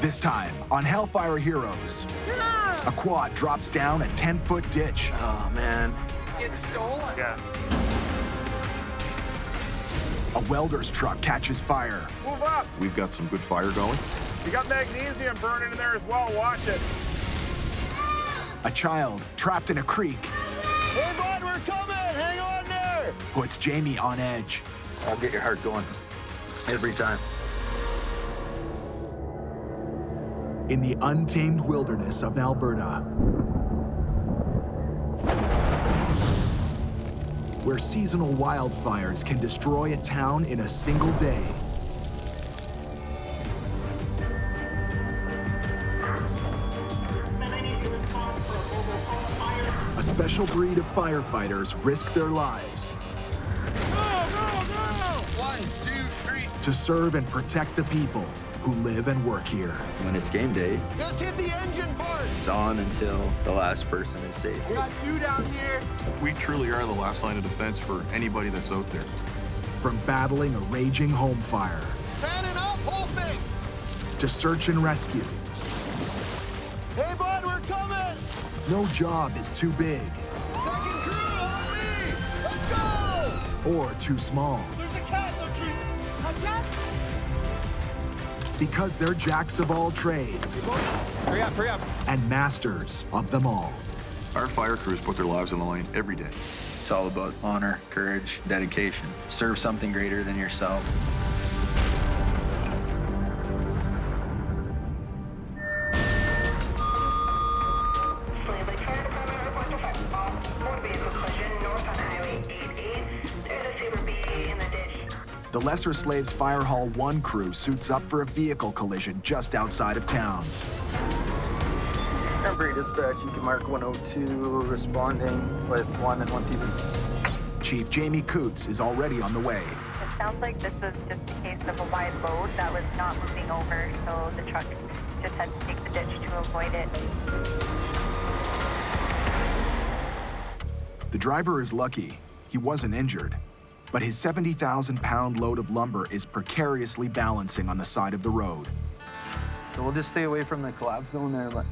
This time on Hellfire Heroes, a quad drops down a 10-foot ditch. Oh, man. It's stolen. Yeah. A welder's truck catches fire. Move up. We've got some good fire going. You got magnesium burning in there as well. Watch it. A child trapped in a creek Hey, bud, we're coming. Hang on there. puts Jamie on edge. I'll get your heart going. Every time. In the untamed wilderness of Alberta, where seasonal wildfires can destroy a town in a single day. A special breed of firefighters risk their lives Go, go, go. 1, 2, 3. to serve and protect the people who live and work here. When it's game day, Just hit the engine part. it's on until the last person is safe. We got 2 down here. We truly are the last line of defense for anybody that's out there. From battling a raging home fire Fanning up, whole thing. to search and rescue, Hey, bud, we're coming. no job is too big Second crew on me. Let's go. or too small. There's a cat in the tree. A cat? Because they're jacks of all trades Hurry up, hurry up. and masters of them all. Our fire crews put their lives on the line every day. It's all about honor, courage, dedication. Serve something greater than yourself. The Lesser Slaves Fire Hall 1 crew suits up for a vehicle collision just outside of town. Bahri dispatch, you can mark 102, responding with 1 and 1 TV. Chief Jamie Coutts is already on the way. It sounds like this was just a case of a wide load that was not moving over, so the truck just had to take the ditch to avoid it. The driver is lucky. He wasn't injured. But his 70,000-pound load of lumber is precariously balancing on the side of the road. So we'll just stay away from the collapse zone there, but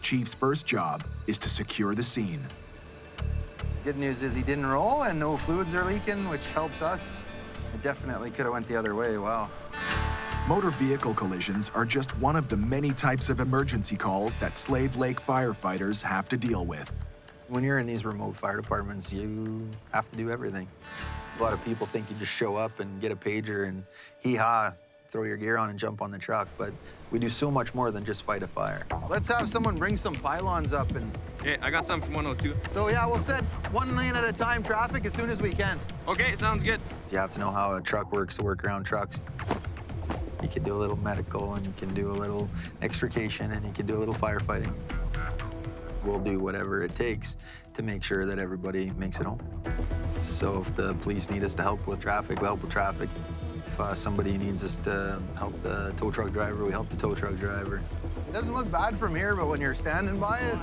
Chief's first job is to secure the scene. good news is he didn't roll and no fluids are leaking, which helps us. It definitely could have went the other way, wow. Motor vehicle collisions are just one of the many types of emergency calls that Slave Lake firefighters have to deal with. When you're in these remote fire departments, you have to do everything. A lot of people think you just show up and get a pager and hee-haw, throw your gear on and jump on the truck, but we do so much more than just fight a fire. Let's have someone bring some pylons up and... Okay, I got some from 102. So yeah, we'll set 1 lane at a time traffic as soon as we can. Okay, sounds good. You have to know how a truck works to work around trucks. You can do a little medical and you can do a little extrication and you can do a little firefighting. We'll do whatever it takes to make sure that everybody makes it home. So if the police need us to help with traffic, we'll help with traffic. If somebody needs us to help the tow truck driver, we help the tow truck driver. It doesn't look bad from here, but when you're standing by it...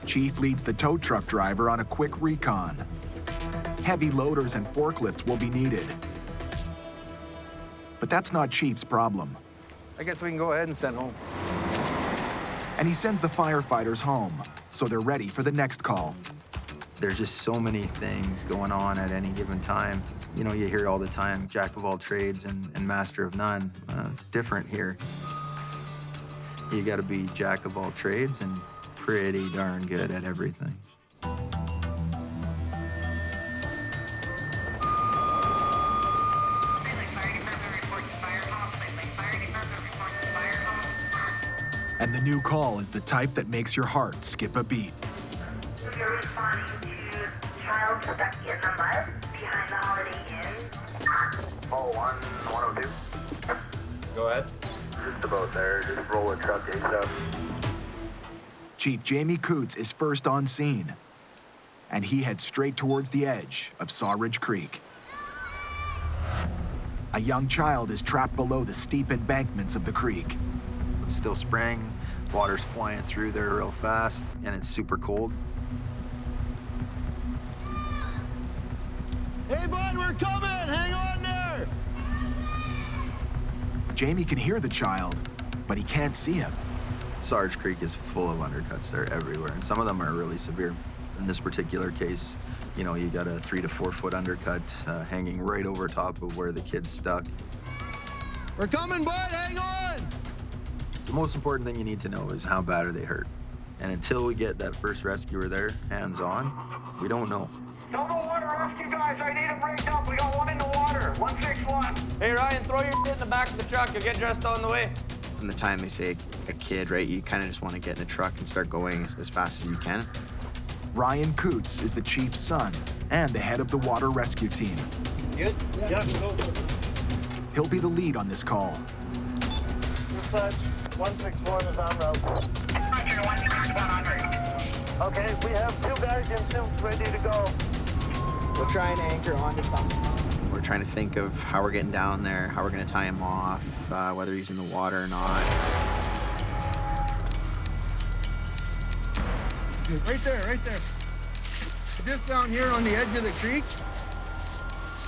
Chief leads the tow truck driver on a quick recon. Heavy loaders and forklifts will be needed. But that's not Chief's problem. I guess we can go ahead and send home. And he sends the firefighters home, so they're ready for the next call. There's just so many things going on at any given time. You know, you hear all the time, jack of all trades and master of none. It's different here. You gotta be jack of all trades and pretty darn good at everything. And the new call is the type that makes your heart skip a beat. You're responding to child stuck in the mud behind the Holiday Inn. Oh, 102. Go ahead. Just about there. Just roll a truck ASAP. Chief Jamie Coutts is first on scene, and he heads straight towards the edge of Sawridge Creek. A young child is trapped below the steep embankments of the creek. It's still spring, water's flying through there real fast, and it's super cold. Hey, bud, we're coming. Hang on there. Jamie can hear the child, but he can't see him. Sarge Creek is full of undercuts. They're everywhere, and some of them are really severe. In this particular case, you know, you got a 3 to 4 foot undercut hanging right over top of where the kid's stuck. We're coming, bud. Hang on. The most important thing you need to know is how bad are they hurt. And until we get that first rescuer there, hands on, we don't know. Tell the water rescue guys I need them rigged up. We got one in the water. 161. Hey, Ryan, throw your shit in the back of the truck. You'll get dressed on the way. From the time they say a kid, right, you kind of just want to get in a truck and start going as fast as you can. Ryan Coutts is the chief's son and the head of the water rescue team. Good? Yeah, go. He'll be the lead on this call. Dispatch, 161 is en route. Dispatcher 161 Okay, we have 2 guys in suits ready to go. We'll try and anchor onto something. We're trying to think of how we're getting down there, how we're going to tie him off, whether he's in the water or not. Right there, right there. Just down here on the edge of the creek.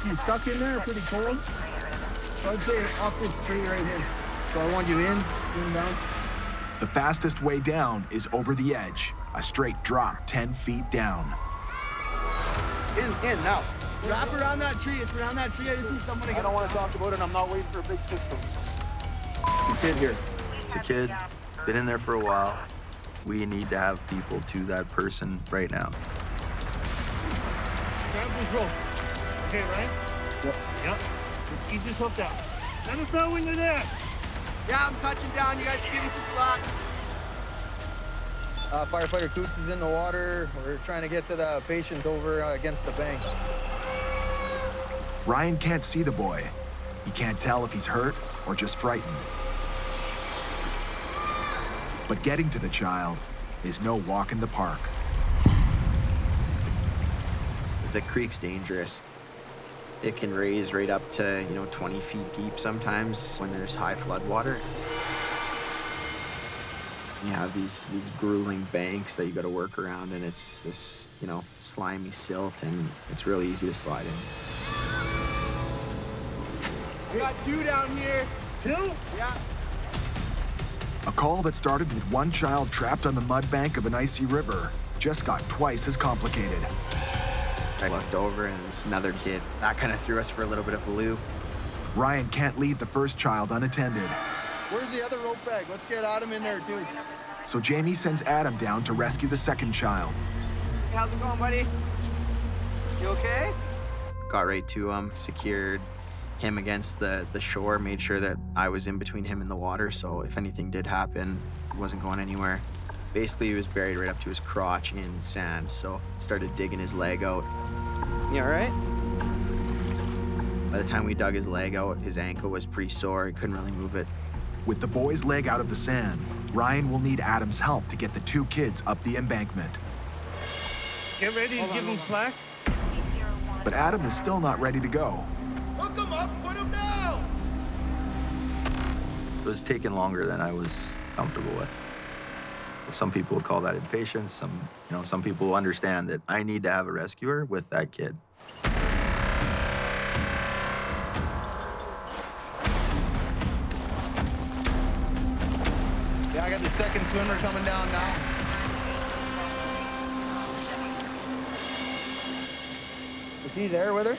You stuck in there, pretty cold. So I'd say off this tree right here. So I want you in down. The fastest way down is over the edge, a straight drop 10 feet down. In, now. Wrap around that tree. It's around that tree. I just need somebody. I don't want to talk about it. I'm not waiting for a big system. The kid here. It's a kid, been in there for a while. We need to have people to that person right now. Grab this rope. Okay, right? Yep. Keep this hooked up. Let us know when you're there. Yeah, I'm touching down. You guys give me some slack. Firefighter Coutts is in the water. We're trying to get to the patient over against the bank. Ryan can't see the boy. He can't tell if he's hurt or just frightened. But getting to the child is no walk in the park. The creek's dangerous. It can raise right up to, 20 feet deep sometimes when there's high flood water. You have these grueling banks that you got to work around, and it's this, slimy silt, and it's really easy to slide in. We got 2 down here. 2? Yeah. A call that started with one child trapped on the mud bank of an icy river just got twice as complicated. I looked over and there's another kid. That kind of threw us for a little bit of a loop. Ryan can't leave the first child unattended. Where's the other rope bag? Let's get Adam in there, too. So Jamie sends Adam down to rescue the second child. Hey, how's it going, buddy? You okay? Got right to him, secured him against the shore, made sure that I was in between him and the water, so if anything did happen, he wasn't going anywhere. Basically, he was buried right up to his crotch in sand, so started digging his leg out. You all right? By the time we dug his leg out, his ankle was pretty sore. He couldn't really move it. With the boy's leg out of the sand, Ryan will need Adam's help to get the 2 kids up the embankment. Get ready to give them slack. But Adam is still not ready to go. Hook him up, put him down! It was taking longer than I was comfortable with. Some people would call that impatience. Some people will understand that I need to have a rescuer with that kid. Yeah, I got the second swimmer coming down now. Is he there with her?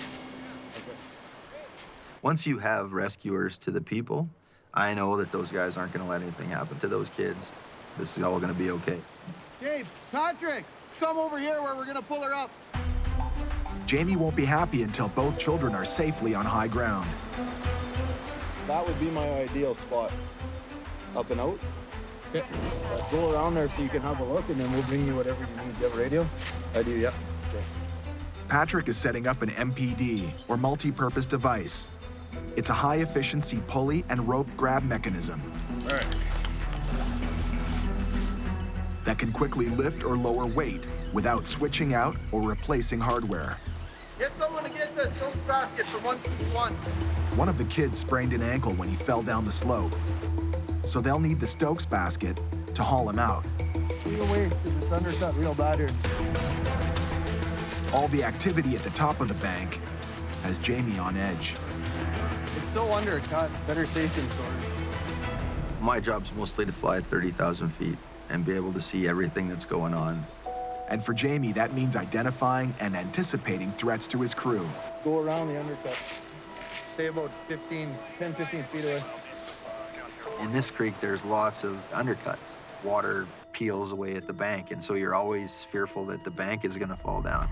Once you have rescuers to the people, I know that those guys aren't going to let anything happen to those kids. This is all going to be okay. Hey, Patrick, come over here where we're gonna pull her up. Jamie won't be happy until both children are safely on high ground. That would be my ideal spot. Up and out. Okay. Go around there so you can have a look, and then we'll bring you whatever you need. Do you have a radio? I do, yeah. Okay. Patrick is setting up an MPD, or multi-purpose device. It's a high-efficiency pulley and rope grab mechanism. All right. That can quickly lift or lower weight without switching out or replacing hardware. Get someone to get the soap basket for 161. One of the kids sprained an ankle when he fell down the slope, so they'll need the Stokes basket to haul him out. Stay away, because it's undercut real bad here. All the activity at the top of the bank has Jamie on edge. It's still undercut. Better safe than sorry. My job's mostly to fly at 30,000 feet and be able to see everything that's going on. And for Jamie, that means identifying and anticipating threats to his crew. Go around the undercut. Stay about 10, 15 feet away. In this creek, there's lots of undercuts. Water peels away at the bank, and so you're always fearful that the bank is gonna fall down.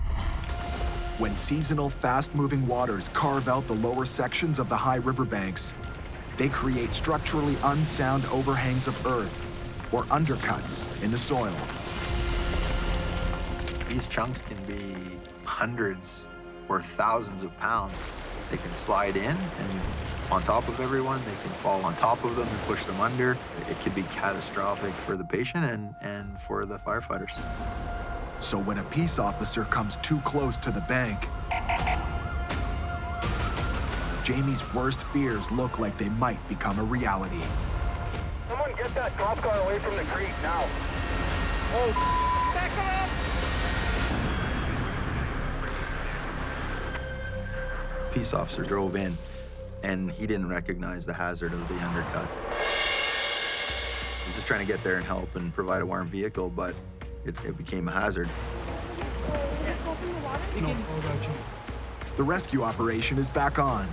When seasonal, fast-moving waters carve out the lower sections of the high riverbanks, they create structurally unsound overhangs of earth or undercuts in the soil. These chunks can be hundreds or thousands of pounds. They can slide in and on top of everyone, they can fall on top of them and push them under. It could be catastrophic for the patient and for the firefighters. So when a peace officer comes too close to the bank, Jamie's worst fears look like they might become a reality. Someone get that cop car away from the creek now. Oh, back up! Peace officer drove in, and he didn't recognize the hazard of the undercut. He was just trying to get there and help and provide a warm vehicle, but it became a hazard. The rescue operation is back on.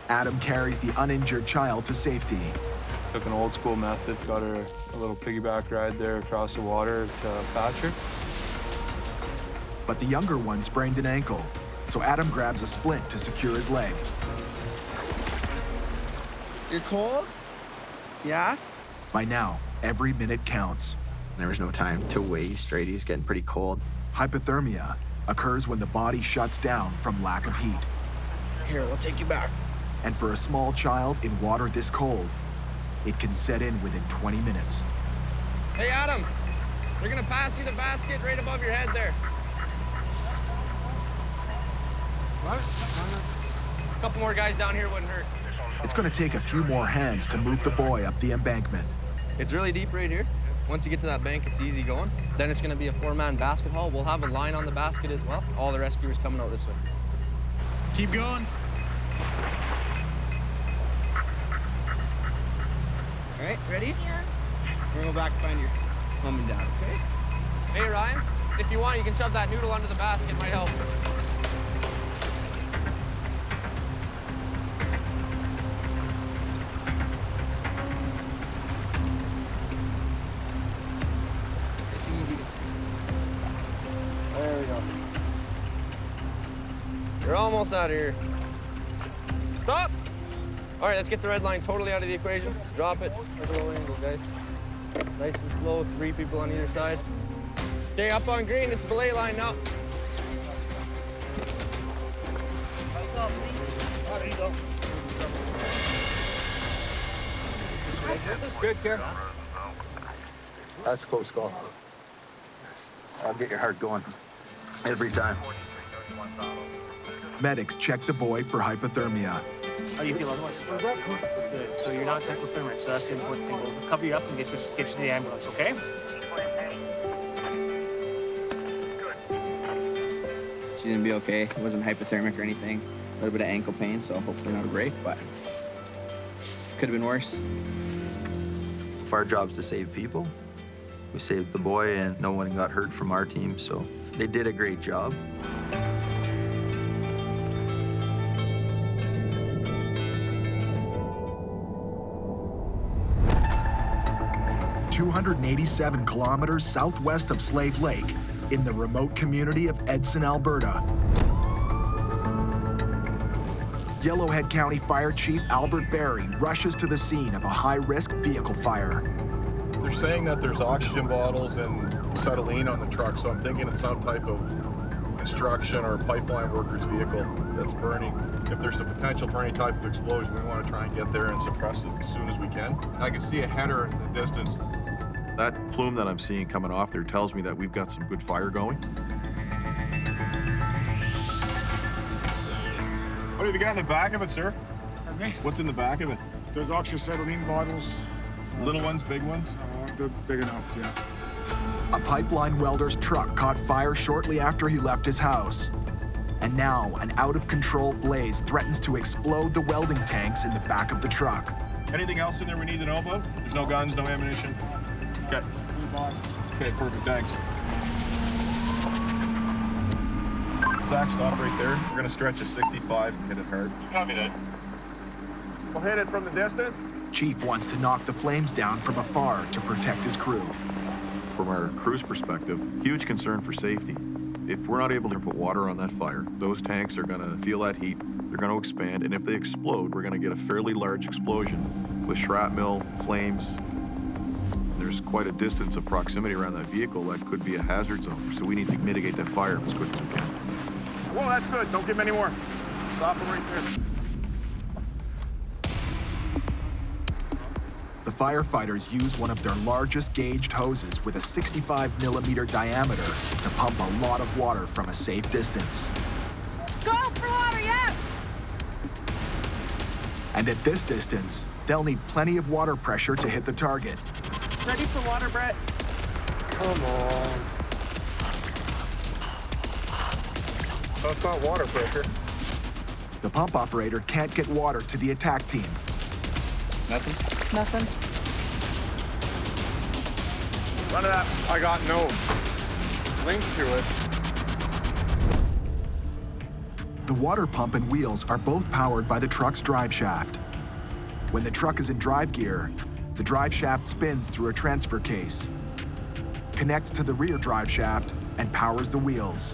Adam carries the uninjured child to safety. Took an old school method, got her a little piggyback ride there across the water to Patrick. But the younger one sprained an ankle, so Adam grabs a splint to secure his leg. You're cold? Yeah? By now, every minute counts. There was no time to wait straight. He was getting pretty cold. Hypothermia occurs when the body shuts down from lack of heat. Here, we'll take you back. And for a small child in water this cold, it can set in within 20 minutes. Hey, Adam, they're gonna pass you the basket right above your head there. What? A couple more guys down here wouldn't hurt. It's going to take a few more hands to move the boy up the embankment. It's really deep right here. Once you get to that bank, it's easy going. Then it's gonna be a 4-man basket haul. We'll have a line on the basket as well. All the rescuers coming out this way. Keep going. All right, ready? Yeah. We're gonna go back and find your mom and dad, okay? Hey, Ryan, if you want, you can shove that noodle under the basket. Might help. It's easy. There we go. You're almost out of here. Stop! All right, let's get the red line totally out of the equation. Drop it. Low angle, guys. Nice and slow, 3 people on either side. Stay up on green, this is belay line now. There you go. Good, Care. That's a close call. I'll get your heart going every time. Medics check the boy for hypothermia. How do you feel otherwise? Good. So you're not hypothermic, so that's the important thing. We'll cover you up and get you to the ambulance, okay? She's gonna be okay. It wasn't hypothermic or anything. A little bit of ankle pain, so hopefully not a break, but could have been worse. If our job's to save people, we saved the boy and no one got hurt from our team, so they did a great job. "287 kilometers southwest of Slave Lake in the remote community of Edson, Alberta. Yellowhead County Fire Chief Albert Bahri rushes to the scene of a high-risk vehicle fire. They're saying that there's oxygen bottles and acetylene on the truck, so I'm thinking it's some type of construction or pipeline worker's vehicle that's burning. If there's the potential for any type of explosion, we want to try and get there and suppress it as soon as we can. I can see a header in the distance. That plume that I'm seeing coming off there tells me that we've got some good fire going. What have you got in the back of it, sir? Okay. What's in the back of it? There's oxyacetylene bottles. Little ones, big ones? They're big enough, yeah. A pipeline welder's truck caught fire shortly after he left his house. And now, an out-of-control blaze threatens to explode the welding tanks in the back of the truck. Anything else in there we need to know about? There's no guns, no ammunition? Okay. Okay, perfect, thanks. Zach, stop right there. We're gonna stretch a 65 and hit it hard. Copy that. We'll hit it from the distance. Chief wants to knock the flames down from afar to protect his crew. From our crew's perspective, huge concern for safety. If we're not able to put water on that fire, those tanks are gonna feel that heat, they're gonna expand, and if they explode, we're gonna get a fairly large explosion with shrapnel, flames. There's quite a distance of proximity around that vehicle that could be a hazard zone, so we need to mitigate that fire as quick as we can. Whoa, that's good. Don't give me any more. Stop them right there. The firefighters use one of their largest gauged hoses with a 65mm diameter to pump a lot of water from a safe distance. Go for water, yeah! And at this distance, they'll need plenty of water pressure to hit the target. Ready for water, Brett? Come on. That's not water pressure. The pump operator can't get water to the attack team. Nothing? Nothing. Run it up. I got no link to it. The water pump and wheels are both powered by the truck's drive shaft. When the truck is in drive gear, the drive shaft spins through a transfer case, connects to the rear drive shaft, and powers the wheels.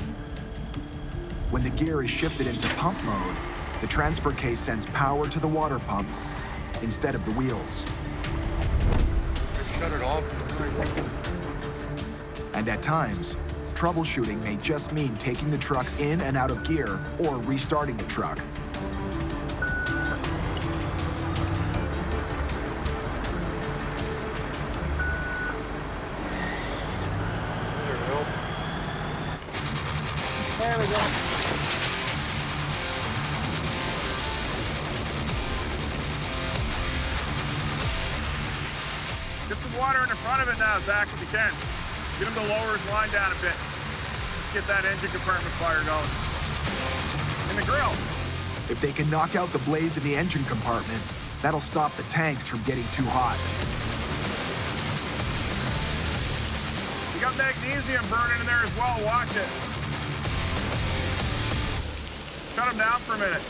When the gear is shifted into pump mode, the transfer case sends power to the water pump instead of the wheels. Just shut it off. And at times, troubleshooting may just mean taking the truck in and out of gear or restarting the truck. There we go. Get some water in the front of it now, Zach, if you can. Get him to lower his line down a bit. Get that engine compartment fire going. In the grill. If they can knock out the blaze in the engine compartment, that'll stop the tanks from getting too hot. You got magnesium burning in there as well. Watch it. Shut him down for a minute.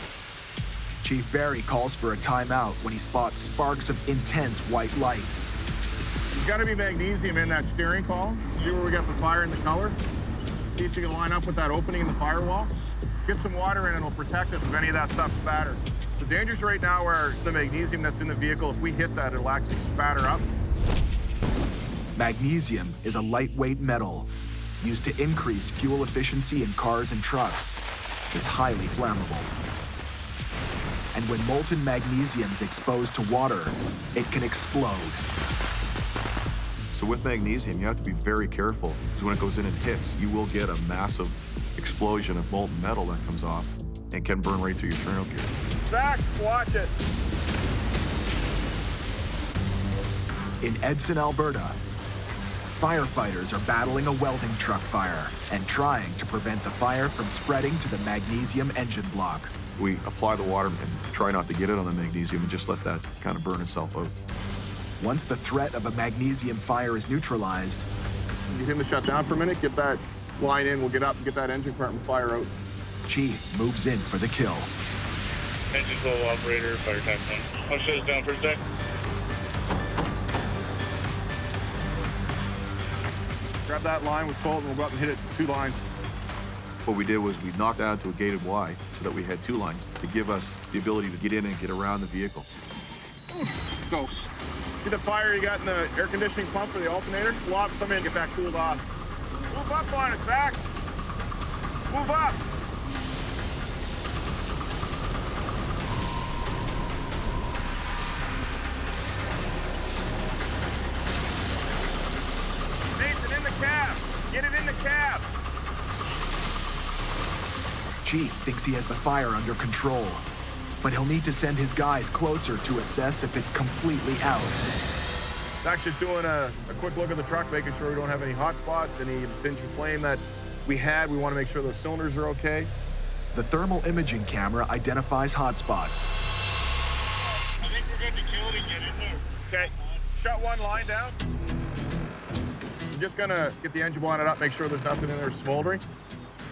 Chief Bahri calls for a timeout when he spots sparks of intense white light. There's got to be magnesium in that steering column. See where we got the fire in the color? See if you can line up with that opening in the firewall. Get some water in and it'll protect us if any of that stuff spatters. The dangers right now are the magnesium that's in the vehicle. If we hit that, it'll actually spatter up. Magnesium is a lightweight metal used to increase fuel efficiency in cars and trucks. It's highly flammable. And when molten magnesium's exposed to water, it can explode. So with magnesium, you have to be very careful, because when it goes in and hits, you will get a massive explosion of molten metal that comes off and can burn right through your turnout gear. Zach, watch it. In Edson, Alberta, firefighters are battling a welding truck fire and trying to prevent the fire from spreading to the magnesium engine block. We apply the water and try not to get it on the magnesium and just let that kind of burn itself out. Once the threat of a magnesium fire is neutralized, Get him to shut down for a minute. Get that line in. We'll get up and get that engine compartment fire out. Chief moves in for the kill. Engine total operator, fire time 1. I'll shut it down for a sec. Grab that line with Colt and we'll go up and hit it 2 lines. What we did was we knocked that to a gated Y so that we had 2 lines to give us the ability to get in and get around the vehicle. Go. See the fire you got in the air conditioning pump for the alternator? Lob some in, get that cooled off. Move up on it, Zach. Move up. Nathan, in the cab. Get it in the cab. Chief thinks he has the fire under control, but he'll need to send his guys closer to assess if it's completely out. Zach's just doing a quick look at the truck, making sure we don't have any hot spots, any impinging flame that we had. We want to make sure those cylinders are okay. The thermal imaging camera identifies hotspots. I think we're good to kill it and get in there. Okay, shut one line down. I'm just gonna get the engine blinded up, make sure there's nothing in there smoldering.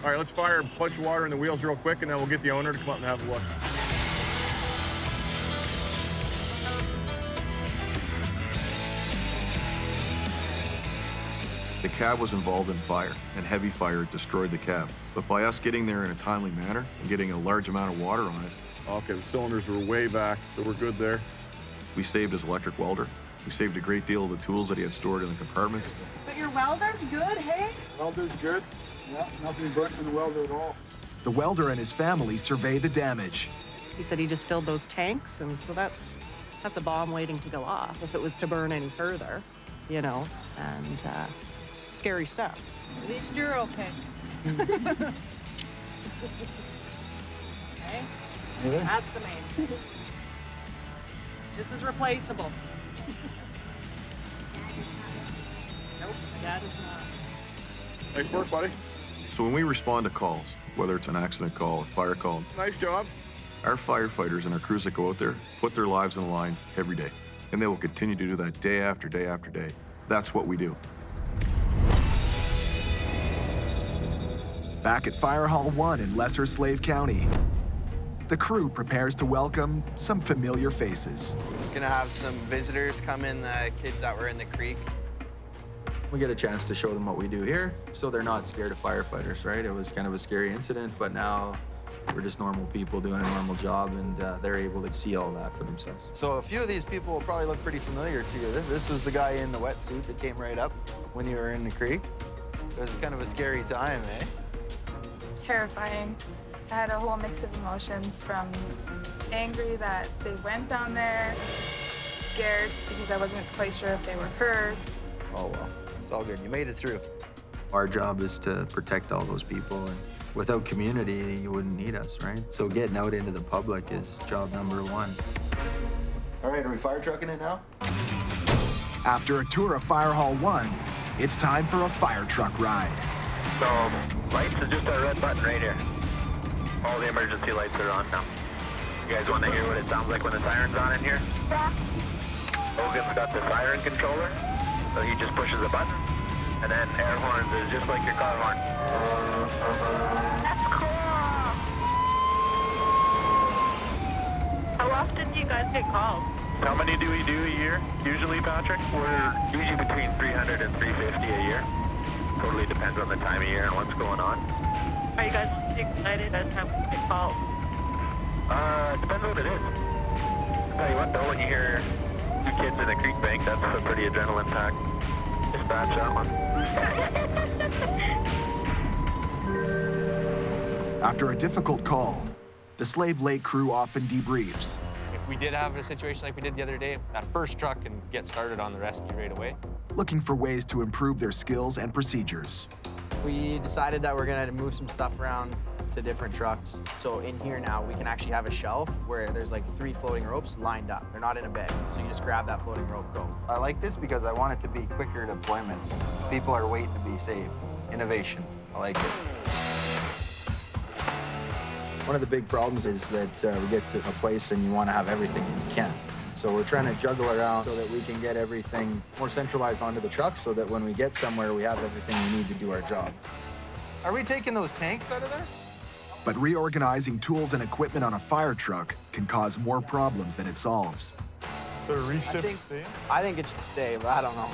All right, let's fire a bunch of water in the wheels real quick, and then we'll get the owner to come up and have a look. The cab was involved in fire, and heavy fire destroyed the cab. But by us getting there in a timely manner and getting a large amount of water on it, Okay, the cylinders were way back, so we're good there. we saved his electric welder. We saved a great deal of the tools that he had stored in the compartments. But your welder's good, hey? Welder's good. Yeah, nothing burnt in the welder at all. The welder and his family survey the damage. He said he just filled those tanks, and so that's a bomb waiting to go off if it was to burn any further, you know, and scary stuff. At least you're okay. Okay? That's the main thing. This is replaceable. Nope, that is not. Nice work, buddy. So when we respond to calls, whether it's an accident call, a fire call, Nice job. our firefighters and our crews that go out there put their lives on the line every day. And they will continue to do that day after day after day. That's what we do. Back at Fire Hall 1 in Lesser Slave County, the crew prepares to welcome some familiar faces. Gonna have some visitors come in, the kids that were in the creek. We get a chance to show them what we do here, so they're not scared of firefighters, right? It was kind of a scary incident, but now we're just normal people doing a normal job, and they're able to see all that for themselves. So a few of these people will probably look pretty familiar to you. This was the guy in the wetsuit that came right up when you were in the creek. It was kind of a scary time, eh? It's terrifying. I had a whole mix of emotions, from angry that they went down there, scared because I wasn't quite sure if they were hurt. Oh, well, it's all good. You made it through. Our job is to protect all those people, and without community, you wouldn't need us, right? So getting out into the public is job number one. All right, are we fire trucking it now? After a tour of Fire Hall 1, it's time for a fire truck ride. So, lights is just that red button right here. All the emergency lights are on now. You guys want to hear what it sounds like when the siren's on in here? Yeah. Logan's got the siren controller, so he just pushes a button. And then air horns is just like your car horn. That's cool. How often do you guys get calls? How many do we do a year, usually, Patrick? We're usually between 300 and 350 a year. Totally depends on the time of year and what's going on. Are you guys excited as time we get calls? Depends what it is. I'll tell you what, though, when you hear 2 kids in a creek bank, that's a pretty adrenaline-packed dispatch, that one. After a difficult call, the Slave Lake crew often debriefs. If we did have a situation like we did the other day, that first truck can get started on the rescue right away. Looking for ways to improve their skills and procedures. We decided that we're gonna move some stuff around to different trucks. So in here now, we can actually have a shelf where there's like 3 floating ropes lined up. They're not in a bed. So you just grab that floating rope, go. I like this because I want it to be quicker deployment. People are waiting to be saved. Innovation. I like it. One of the big problems is that we get to a place and you want to have everything and you can't. So we're trying to juggle around so that we can get everything more centralized onto the truck so that when we get somewhere, we have everything we need to do our job. Are we taking those tanks out of there? But reorganizing tools and equipment on a fire truck can cause more problems than it solves. The reshift stay? I think it should stay, but I don't know.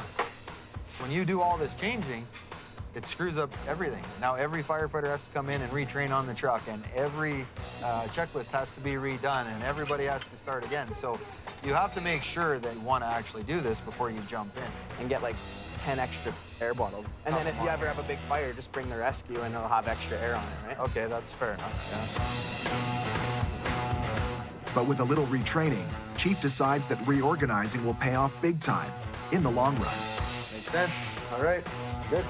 So when you do all this changing, it screws up everything. Now every firefighter has to come in and retrain on the truck, and every checklist has to be redone, and everybody has to start again. So you have to make sure that you want to actually do this before you jump in. And get like 10 extra air bottles. And then if you ever have a big fire, just bring the rescue and it'll have extra air on it, right? Okay, that's fair enough. Yeah. But with a little retraining, Chief decides that reorganizing will pay off big time in the long run. Makes sense. All right, good.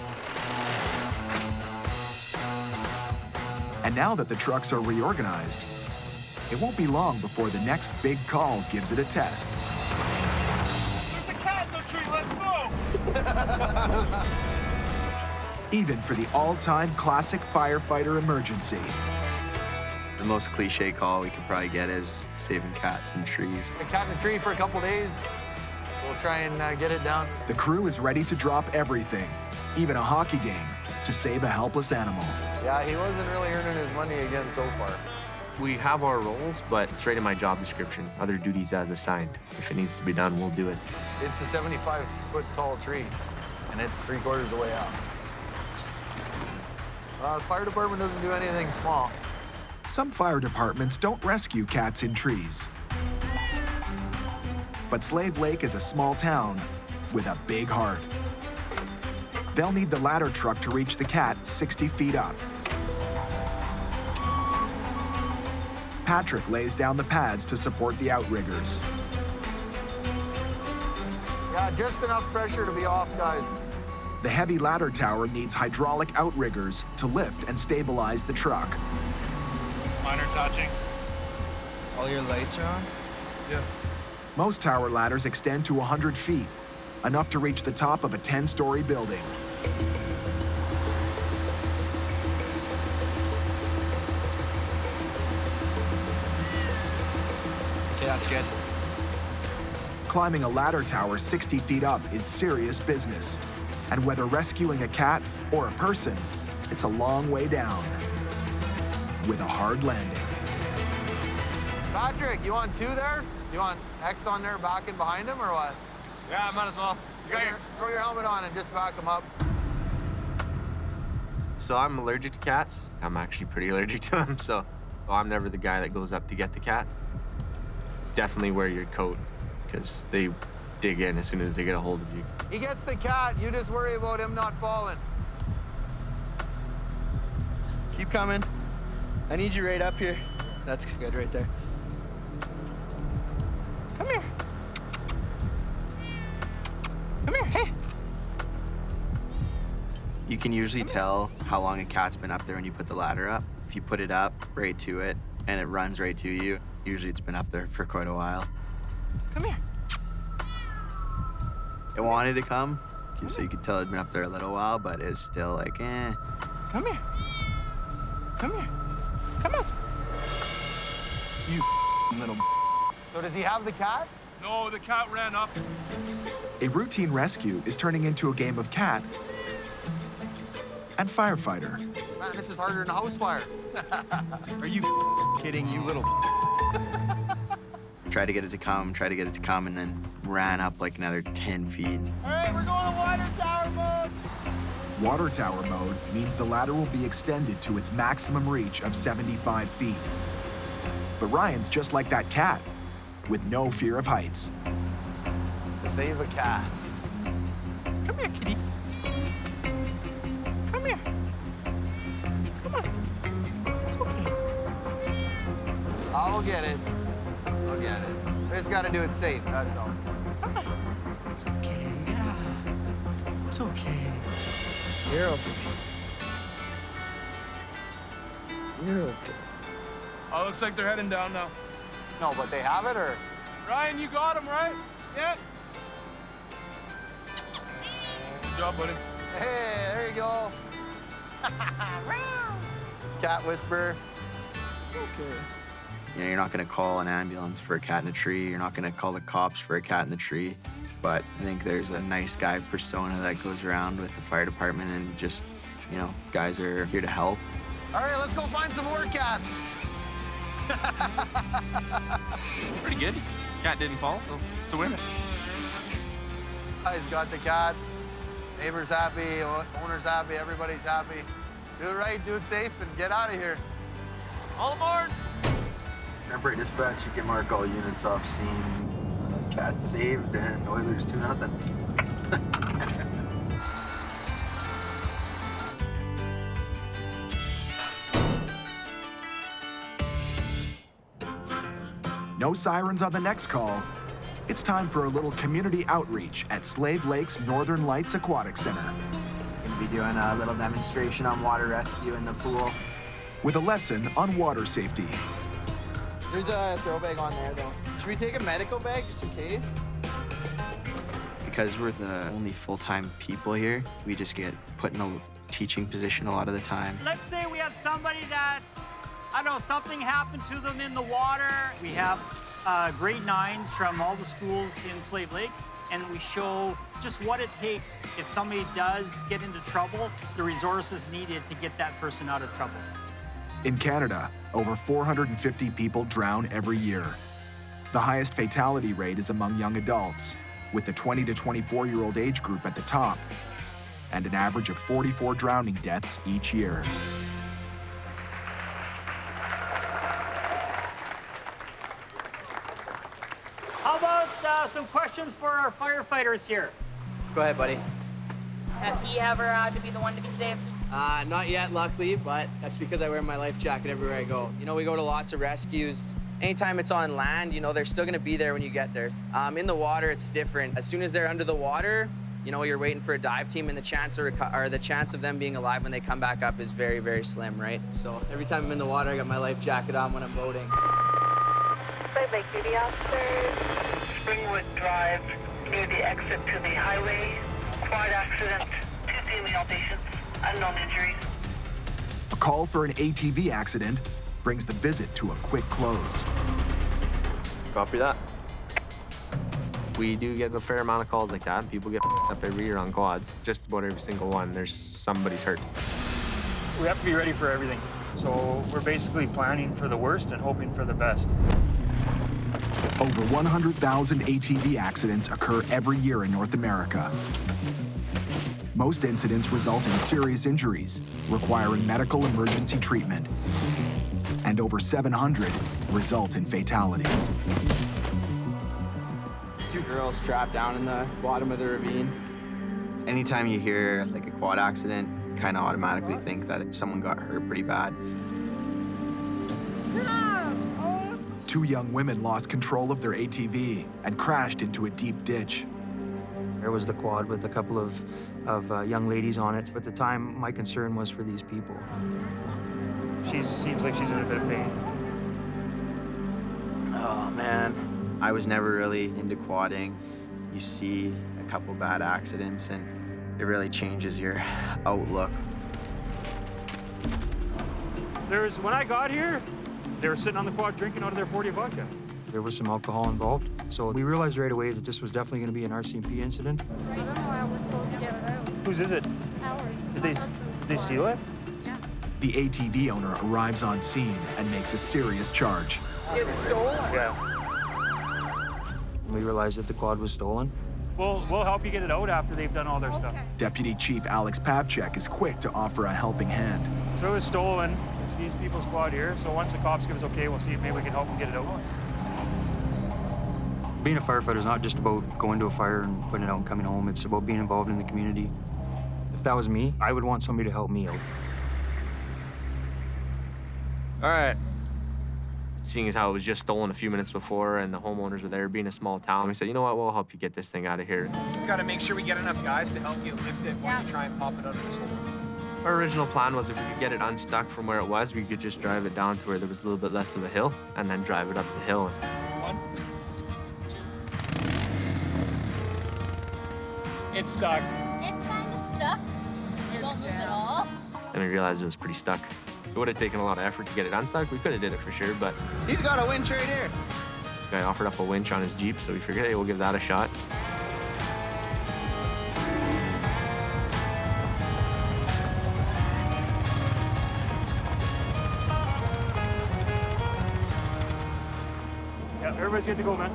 And now that the trucks are reorganized, it won't be long before the next big call gives it a test. There's a cat in the tree, let's go! Even for the all-time classic firefighter emergency. The most cliche call we could probably get is saving cats in trees. A cat in a tree for a couple days. We'll try and get it down. The crew is ready to drop everything, even a hockey game, to save a helpless animal. Yeah, he wasn't really earning his money again so far. We have our roles, but it's right in my job description. Other duties as assigned. If it needs to be done, we'll do it. It's a 75-foot tall tree, and it's 3/4 of the way up. The fire department doesn't do anything small. Some fire departments don't rescue cats in trees. But Slave Lake is a small town with a big heart. They'll need the ladder truck to reach the cat 60 feet up. Patrick lays down the pads to support the outriggers. Yeah, just enough pressure to be off, guys. The heavy ladder tower needs hydraulic outriggers to lift and stabilize the truck. Minor touching. All your lights are on? Yeah. Most tower ladders extend to 100 feet, enough to reach the top of a 10-story building. Okay, that's good. Climbing a ladder tower 60 feet up is serious business. And whether rescuing a cat or a person, it's a long way down with a hard landing. Patrick, you want 2 there? You want X on there backing behind him or what? Yeah, I might as well. Throw your helmet on and just back him up. So I'm allergic to cats. I'm actually pretty allergic to them, so I'm never the guy that goes up to get the cat. Definitely wear your coat, because they dig in as soon as they get a hold of you. He gets the cat, you just worry about him not falling. Keep coming. I need you right up here. That's good right there. Come here. Come here, hey. You can usually tell how long a cat's been up there when you put the ladder up. If you put it up right to it and it runs right to you, usually it's been up there for quite a while. Come here. It wanted to come, so you could tell it'd been up there a little while, but it's still like, eh. Come here. Come here. Come on. You little. So does he have the cat? No, the cat ran up. A routine rescue is turning into a game of cat and firefighter. Man, this is harder than a house fire. Are you kidding, you little? Tried to get it to come, and then ran up like another 10 feet. All right, we're going to water tower mode. Water tower mode means the ladder will be extended to its maximum reach of 75 feet. But Ryan's just like that cat, with no fear of heights. Save a cat. Come here, kitty. Come here. Come on. It's okay. I'll get it. I'll get it. I just got to do it safe, that's all. It's okay, yeah. It's okay. You're okay. You're okay. Oh, looks like they're heading down now. No, but they have it, or? Ryan, you got him, right? Yep. Good job, buddy. Hey, there you go. Cat whisperer. Okay. You know, you're not gonna call an ambulance for a cat in a tree. You're not gonna call the cops for a cat in the tree. But I think there's a nice guy persona that goes around with the fire department, and just, you know, guys are here to help. All right, let's go find some more cats. Pretty good. Cat didn't fall, so it's a win. Guys got the cat. Neighbor's happy, owner's happy, everybody's happy. Do it right, do it safe, and get out of here. All aboard. Remember, dispatch, you can mark all units off scene. Cat saved, and Oilers 2-0. No sirens on the next call. It's time for a little community outreach at Slave Lake's Northern Lights Aquatic Center. Gonna be doing a little demonstration on water rescue in the pool. With a lesson on water safety. There's a throw bag on there, though. Should we take a medical bag just in case? Because we're the only full-time people here, we just get put in a teaching position a lot of the time. Let's say we have somebody that's I don't know, something happened to them in the water. We have grade 9s from all the schools in Slave Lake, and we show just what it takes if somebody does get into trouble, the resources needed to get that person out of trouble. In Canada, over 450 people drown every year. The highest fatality rate is among young adults, with the 20 to 24-year-old age group at the top, and an average of 44 drowning deaths each year. How about some questions for our firefighters here? Go ahead, buddy. Have you ever had to be the one to be saved? Not yet, luckily, but that's because I wear my life jacket everywhere I go. You know, we go to lots of rescues. Anytime it's on land, you know, they're still gonna be there when you get there. In the water, it's different. As soon as they're under the water, you know, you're waiting for a dive team, and the chance of them being alive when they come back up is very, very slim, right? So every time I'm in the water, I got my life jacket on when I'm boating. Slave Lake duty officers. Springwood Drive, near the exit to the highway. Quad accident, 2 female patients, unknown injuries. A call for an ATV accident brings the visit to a quick close. Copy that. We do get a fair amount of calls like that. People get up every year on quads. Just about every single one, there's somebody's hurt. We have to be ready for everything. So we're basically planning for the worst and hoping for the best. Over 100,000 ATV accidents occur every year in North America. Most incidents result in serious injuries, requiring medical emergency treatment. And over 700 result in fatalities. 2 girls trapped down in the bottom of the ravine. Anytime you hear like a quad accident, you kind of automatically think that someone got hurt pretty bad. 2 young women lost control of their ATV and crashed into a deep ditch. There was the quad with a couple of young ladies on it. At the time, my concern was for these people. She seems like she's in a bit of pain. Oh, man. I was never really into quadding. You see a couple bad accidents, and it really changes your outlook. When I got here, they were sitting on the quad drinking out of their 40 vodka. There was some alcohol involved, so we realized right away that this was definitely going to be an RCMP incident. I don't know how we're supposed to get it out. Whose is it? Ours. Did they steal it? Yeah. The ATV owner arrives on scene and makes a serious charge. It's stolen? Yeah. We realized that the quad was stolen. We'll help you get it out after they've done all their stuff. Deputy Chief Alex Pavchek is quick to offer a helping hand. So it was stolen. It's these people's quad here. So once the cops give us okay, we'll see if maybe we can help them get it out. Being a firefighter is not just about going to a fire and putting it out and coming home. It's about being involved in the community. If that was me, I would want somebody to help me out. All right. Seeing as how it was just stolen a few minutes before and the homeowners were there, being a small town, we said, you know what, we'll help you get this thing out of here. We gotta make sure we get enough guys to help you lift it while you try and pop it out of this hole. Our original plan was if we could get it unstuck from where it was, we could just drive it down to where there was a little bit less of a hill and then drive it up the hill. 1, 2. It's stuck. It's kind of stuck. It won't move at all. And we realized it was pretty stuck. It would have taken a lot of effort to get it unstuck. We could have did it for sure, but He's got a winch right here. the guy offered up a winch on his Jeep, so we figured, hey, we'll give that a shot. Yeah, everybody's good to go, man.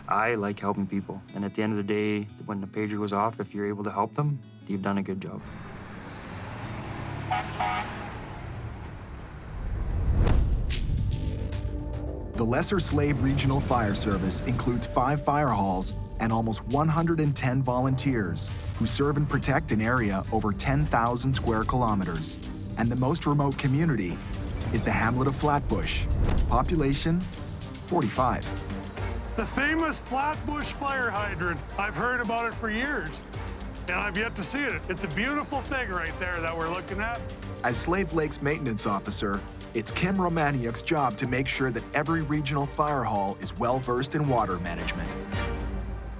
I like helping people, and at the end of the day, when the pager goes off, if you're able to help them, you've done a good job. The Lesser Slave Regional Fire Service includes 5 fire halls and almost 110 volunteers who serve and protect an area over 10,000 square kilometers. And the most remote community is the hamlet of Flatbush. Population, 45. The famous Flatbush fire hydrant. I've heard about it for years, and I've yet to see it. It's a beautiful thing right there that we're looking at. As Slave Lake's maintenance officer, it's Kim Romaniuk's job to make sure that every regional fire hall is well-versed in water management.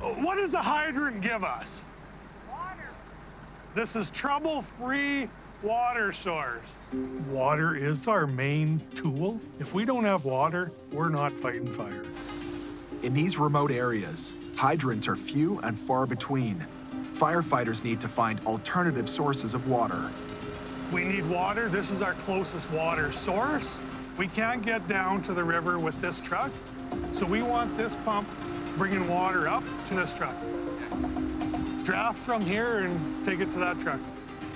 What does a hydrant give us? Water. This is trouble-free water source. Water is our main tool. If we don't have water, we're not fighting fire. In these remote areas, hydrants are few and far between. Firefighters need to find alternative sources of water. We need water. This is our closest water source. We can't get down to the river with this truck, so we want this pump bringing water up to this truck. Draft from here and take it to that truck.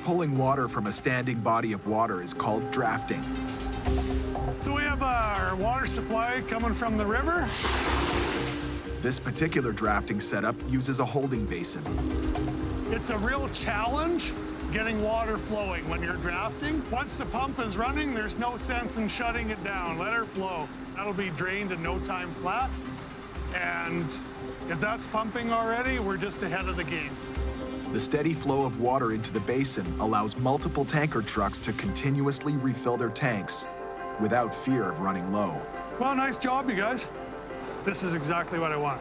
Pulling water from a standing body of water is called drafting. So we have our water supply coming from the river. This particular drafting setup uses a holding basin. It's a real challenge getting water flowing when you're drafting. Once the pump is running, there's no sense in shutting it down. Let her flow. That'll be drained in no time flat. And if that's pumping already, we're just ahead of the game. The steady flow of water into the basin allows multiple tanker trucks to continuously refill their tanks without fear of running low. Well, nice job, you guys. This is exactly what I want.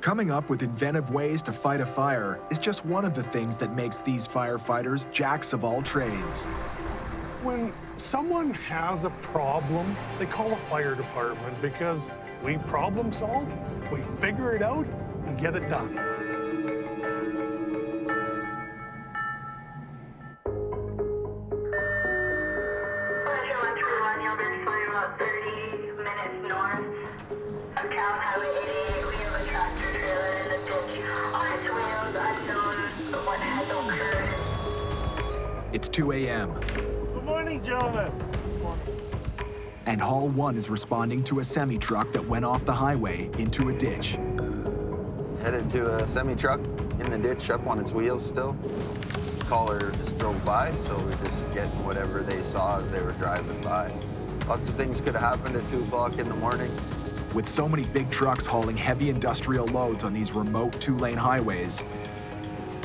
Coming up with inventive ways to fight a fire is just one of the things that makes these firefighters jacks of all trades. When someone has a problem, they call the fire department because we problem solve, we figure it out, and get it done. It's 2 a.m. Good morning, gentlemen. And Hall 1 is responding to a semi-truck that went off the highway into a ditch. Headed to a semi-truck in the ditch, up on its wheels still. Caller just drove by, so we're just getting whatever they saw as they were driving by. Lots of things could have happened at 2 o'clock in the morning. With so many big trucks hauling heavy industrial loads on these remote 2-lane highways,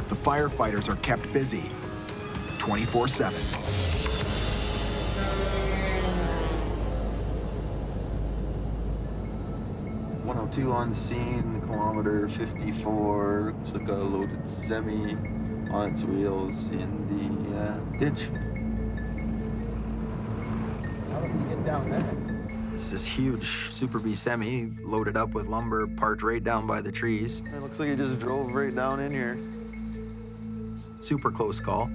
the firefighters are kept busy 24/7. 102 on scene, kilometer 54. Looks like a loaded semi on its wheels in the ditch. How did we get down there? It's this huge Super B semi loaded up with lumber, parked right down by the trees. It looks like he just drove right down in here. Super close call.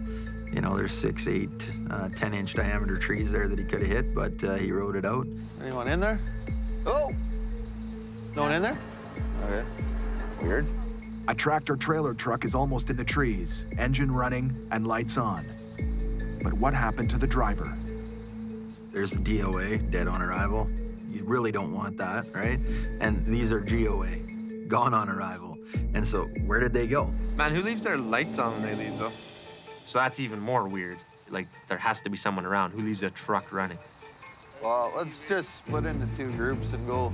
You know, there's 6, 8, 10-inch diameter trees there that he could have hit, but he rode it out. Anyone in there? Oh! No one in there? Okay. Weird. A tractor-trailer truck is almost in the trees, engine running and lights on. But what happened to the driver? There's the DOA, dead on arrival. You really don't want that, right? And these are GOA, gone on arrival. And so where did they go? Man, who leaves their lights on when they leave, though? So that's even more weird. Like, there has to be someone around. Who leaves a truck running? Well, let's just split into 2 groups and go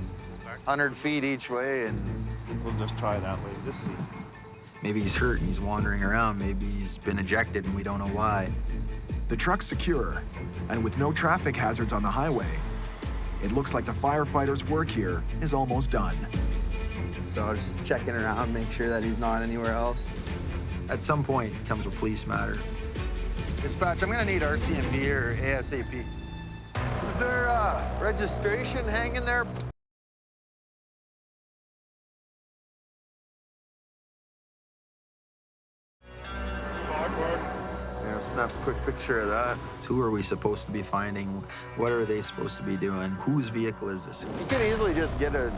100 feet each way, and we'll just try that way. Just see. Maybe he's hurt and he's wandering around. Maybe he's been ejected and we don't know why. The truck's secure, and with no traffic hazards on the highway, it looks like the firefighters' work here is almost done. So just checking around, make sure that he's not anywhere else. At some point, it comes a police matter. Dispatch, I'm gonna need RCMP or ASAP. Is there registration hanging there? Yeah, snap a quick picture of that. Who are we supposed to be finding? What are they supposed to be doing? Whose vehicle is this? You could easily just get a,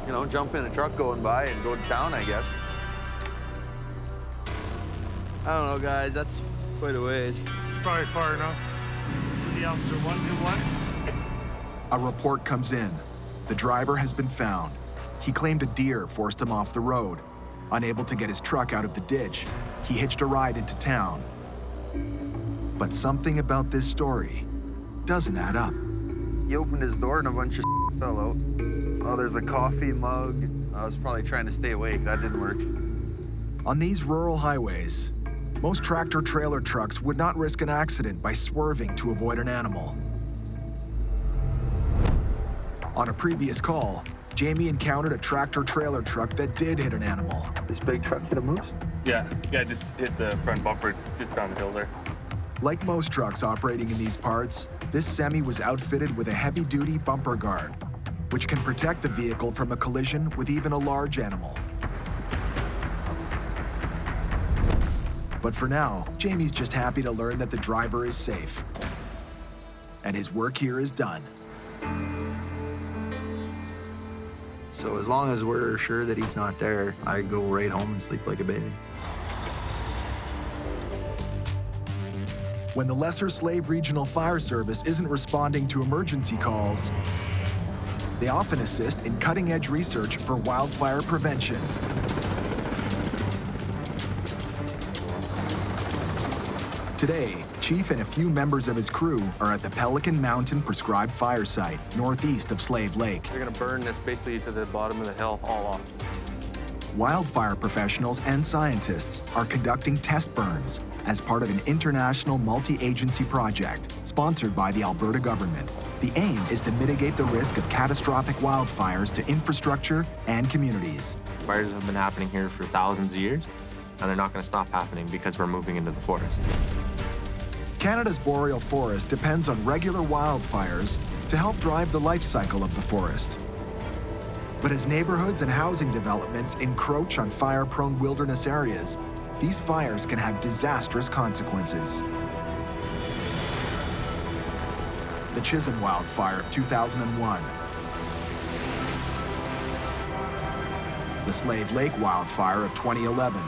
you know, jump in a truck going by and go to town, I guess. I don't know, guys. That's quite a ways. It's probably far enough. The officer 121. A report comes in. The driver has been found. He claimed a deer forced him off the road. Unable to get his truck out of the ditch, he hitched a ride into town. But something about this story doesn't add up. He opened his door and a bunch of fell out. Oh, there's a coffee mug. I was probably trying to stay awake. That didn't work. On these rural highways, most tractor-trailer trucks would not risk an accident by swerving to avoid an animal. On a previous call, Jamie encountered a tractor-trailer truck that did hit an animal. This big truck hit a moose? Yeah, just hit the front bumper just down the hill there. Like most trucks operating in these parts, this semi was outfitted with a heavy-duty bumper guard, which can protect the vehicle from a collision with even a large animal. But for now, Jamie's just happy to learn that the driver is safe. And his work here is done. So as long as we're sure that he's not there, I go right home and sleep like a baby. When the Lesser Slave Regional Fire Service isn't responding to emergency calls, they often assist in cutting-edge research for wildfire prevention. Today, Chief and a few members of his crew are at the Pelican Mountain Prescribed Fire Site, northeast of Slave Lake. They're gonna burn this basically to the bottom of the hill all off. Wildfire professionals and scientists are conducting test burns as part of an international multi-agency project sponsored by the Alberta government. The aim is to mitigate the risk of catastrophic wildfires to infrastructure and communities. Fires have been happening here for thousands of years, and they're not going to stop happening because we're moving into the forest. Canada's boreal forest depends on regular wildfires to help drive the life cycle of the forest. But as neighborhoods and housing developments encroach on fire-prone wilderness areas, these fires can have disastrous consequences. The Chisholm Wildfire of 2001. The Slave Lake Wildfire of 2011.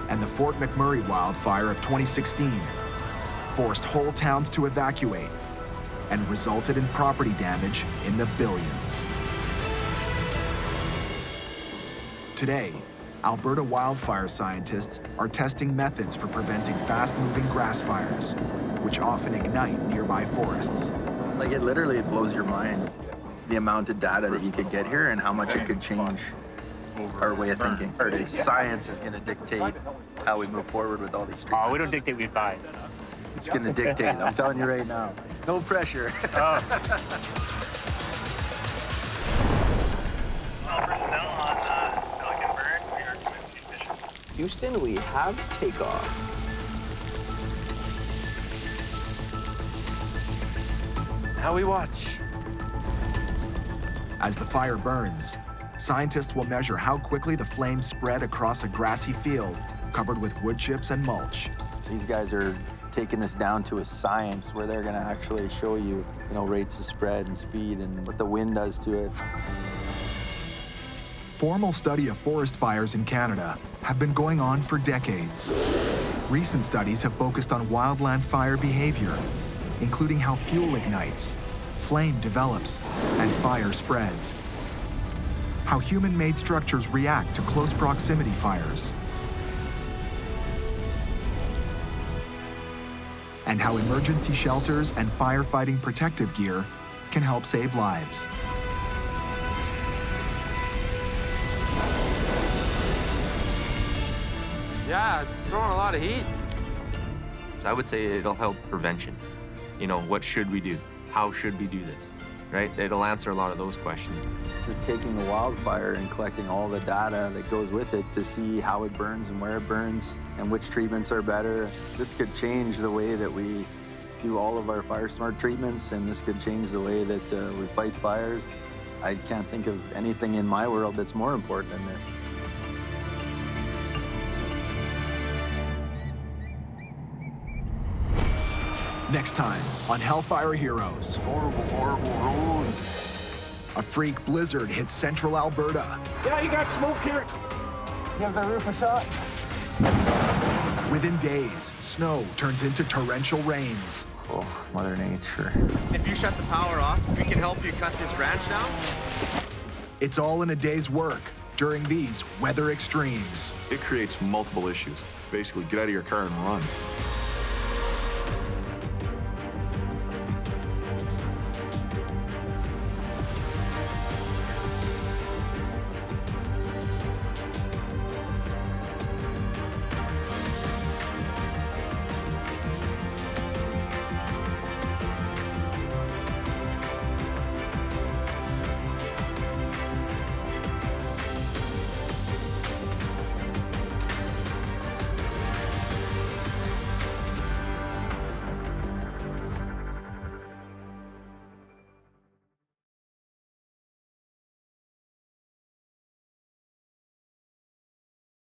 And the Fort McMurray Wildfire of 2016 forced whole towns to evacuate and resulted in property damage in the billions. Today, Alberta wildfire scientists are testing methods for preventing fast-moving grass fires, which often ignite nearby forests. Like, it literally blows your mind, the amount of data that you could get here and how much it could change our way of thinking. Or science is going to dictate how we move forward with all these treatments. Oh, we don't dictate, we advise. It's going to dictate. I'm telling you right now. No pressure. Houston, we have takeoff. Now we watch. As the fire burns, scientists will measure how quickly the flames spread across a grassy field covered with wood chips and mulch. These guys are taking this down to a science where they're going to actually show you, rates of spread and speed and what the wind does to it. Formal study of forest fires in Canada have been going on for decades. Recent studies have focused on wildland fire behavior, including how fuel ignites, flame develops, and fire spreads. How human-made structures react to close proximity fires. And how emergency shelters and firefighting protective gear can help save lives. Yeah, it's throwing a lot of heat. So I would say it'll help prevention. What should we do? How should we do this? Right? It'll answer a lot of those questions. This is taking a wildfire and collecting all the data that goes with it to see how it burns and where it burns and which treatments are better. This could change the way that we do all of our fire smart treatments, and this could change the way that we fight fires. I can't think of anything in my world that's more important than this. Next time on Hellfire Heroes. Horrible roads. A freak blizzard hits central Alberta. Yeah, you got smoke here. Give the roof a shot. Within days, snow turns into torrential rains. Oh, Mother Nature. If you shut the power off, we can help you cut this branch down. It's all in a day's work during these weather extremes. It creates multiple issues. Basically, get out of your car and run.